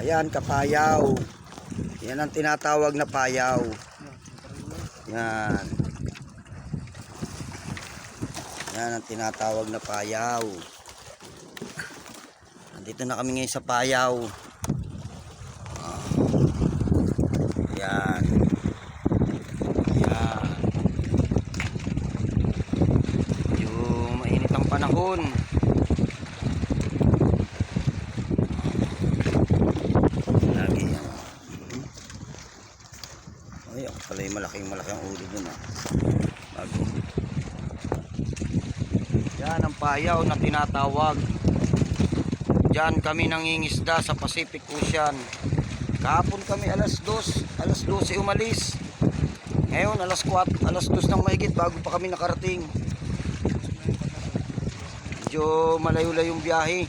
Ayan, kapayaw. Yan ang tinatawag na payaw. Yan. Yan ang tinatawag na payaw. Nandito na kami ngayon sa payaw. Yan. Yan. Yung mainit ang panahon. Lagi yan. Ay, ako pala yung malaking ulo dun bago. Yan ang payaw na tinatawag. Diyan kami nangingisda sa Pacific Ocean. Kahapon kami alas 12 umalis. Ngayon alas 2 ng mahigit bago pa kami nakarating. Medyo malayo-layong biyahe.